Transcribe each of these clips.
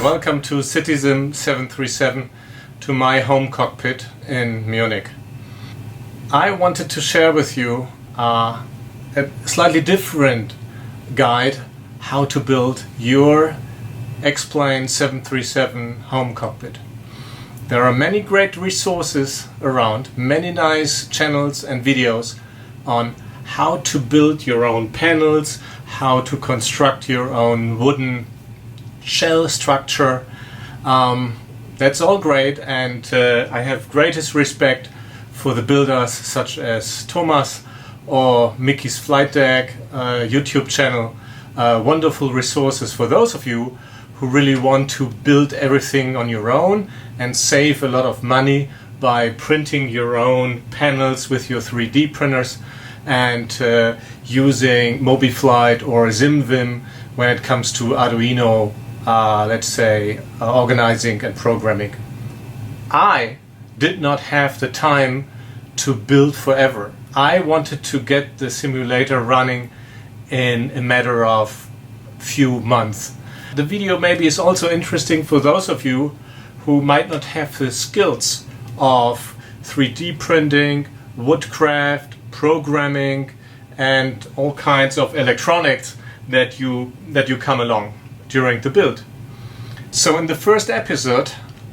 welcome to Citizen 737, to my home cockpit in Munich. I wanted to share with you a slightly different guide how to build your X-Plane 737 home cockpit. There are many great resources around, many nice channels and videos on how to build your own panels, how to construct your own wooden shell structure. That's all great, and I have greatest respect for the builders such as Thomas or Mickey's Flight Deck YouTube channel. Wonderful resources for those of you who really want to build everything on your own and save a lot of money by printing your own panels with your 3D printers and using MobiFlight or ZimVim when it comes to Arduino, let's say, organizing and programming. I did not have the time to build forever. I wanted to get the simulator running in a matter of few months. The video maybe is also interesting for those of you who might not have the skills of 3D printing, woodcraft, programming and all kinds of electronics that you come along during the build. So in the first episode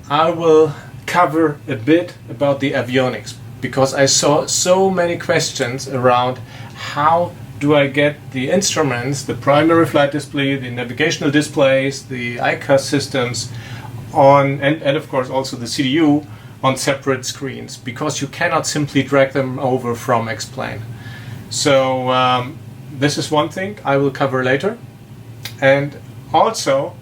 I will cover a bit about the avionics, because I saw so many questions around how do I get the instruments, the primary flight display, the navigational displays, the ICAS systems on, and of course also the CDU on separate screens, because you cannot simply drag them over from X-Plane. So this is one thing I will cover later, and also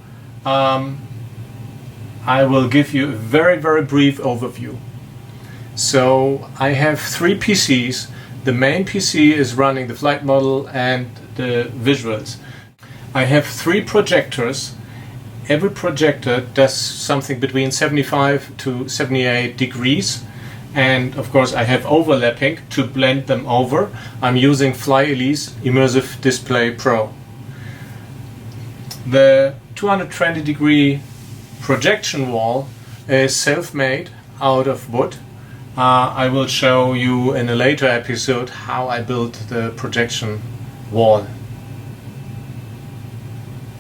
I will give you a very brief overview. So I have 3 PCs. The main PC is running the flight model and the visuals. I have 3 projectors. Every projector does something between 75 to 78 degrees, and of course I have overlapping to blend them over. I'm using FlyElise Immersive Display Pro. The 220 degree projection wall is self-made out of wood. I will show you in a later episode how I built the projection wall.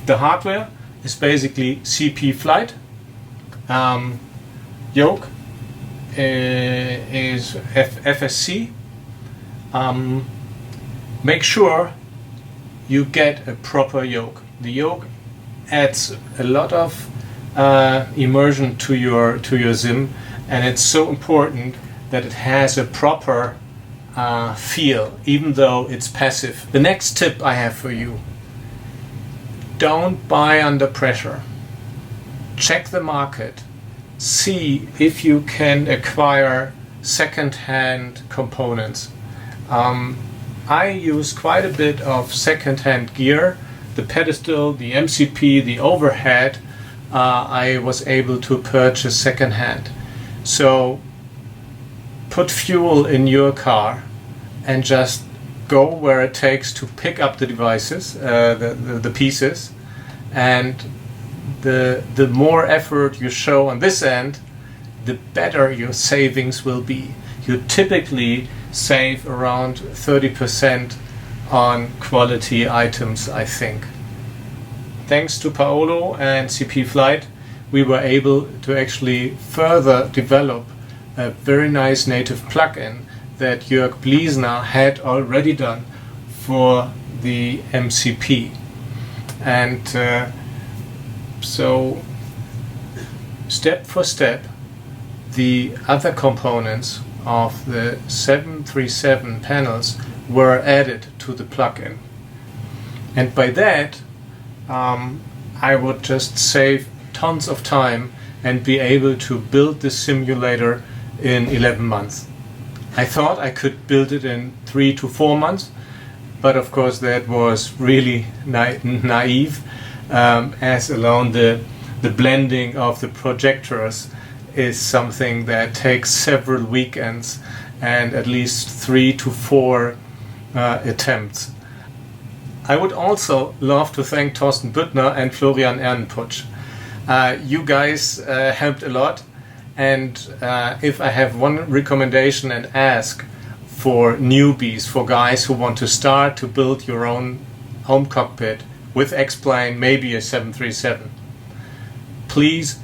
The hardware is basically CPflight. Yoke is FSC. Make sure you get a proper yoke. The yoke adds a lot of immersion to your Zim, and it's so important that it has a proper feel, even though it's passive. The next tip I have for you: don't buy under pressure. Check the market. See if you can acquire second-hand components. I use quite a bit of second-hand gear. The pedestal, the MCP, the overhead, I was able to purchase second-hand. So put fuel in your car and just go where it takes to pick up the devices, the pieces, and the more effort you show on this end, the better your savings will be. You typically save around 30% on quality items, I think. Thanks to Paolo and CPflight, we were able to actually further develop a very nice native plugin that Jörg Bliesner had already done for the MCP. And so step for step the other components of the 737 panels were added to the plugin. And by that I would just save tons of time and be able to build this simulator in 11 months. I thought I could build it in 3 to 4 months, but of course that was really naive, as alone the blending of the projectors is something that takes several weekends and at least 3 to 4 attempts. I would also love to thank Thorsten Büttner and Florian Ernenputsch. You guys helped a lot, and if I have one recommendation and ask for newbies, for guys who want to start to build your own home cockpit with X-Plane, maybe a 737, please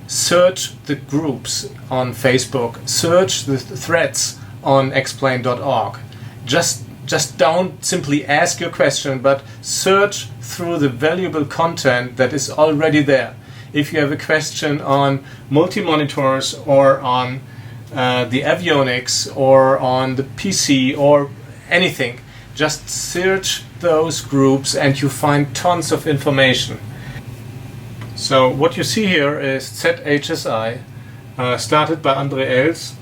search the groups on Facebook, search the threads on xplane.org. Just don't simply ask your question, but search through the valuable content that is already there. If you have a question on multi-monitors or on the avionics or on the PC or anything, just search those groups and you find tons of information. So what you see here is ZHSI, started by Andre Els,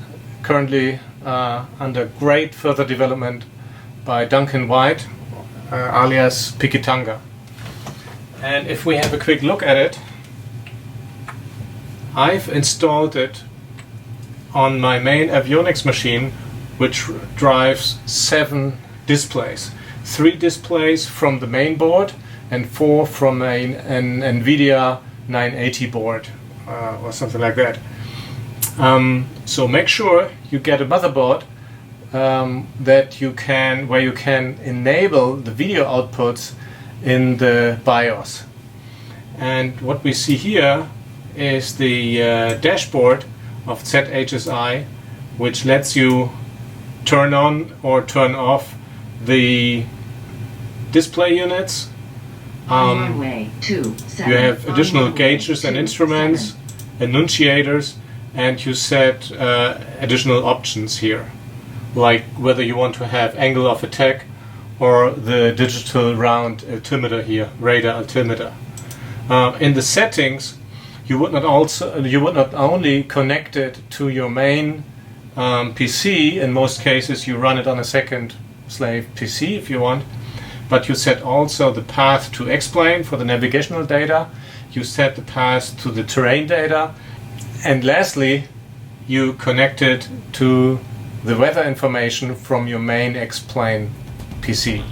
currently under great further development by Duncan White, alias Pikitanga. And if we have a quick look at it, I've installed it on my main avionics machine, which drives 7 displays. 3 displays from the main board and 4 from an NVIDIA 980 board or something like that. So make sure you get a motherboard where you can enable the video outputs in the BIOS. And what we see here is the dashboard of ZHSI, which lets you turn on or turn off the display units. You have additional gauges and instruments, annunciators, and you set additional options here, like whether you want to have angle of attack or the digital round altimeter here, radar altimeter. In the settings, you would not only connect it to your main PC. In most cases, you run it on a second slave PC if you want. But you set also the path to X-Plane for the navigational data, you set the path to the terrain data, and lastly, you connect it to the weather information from your main X-Plane PC.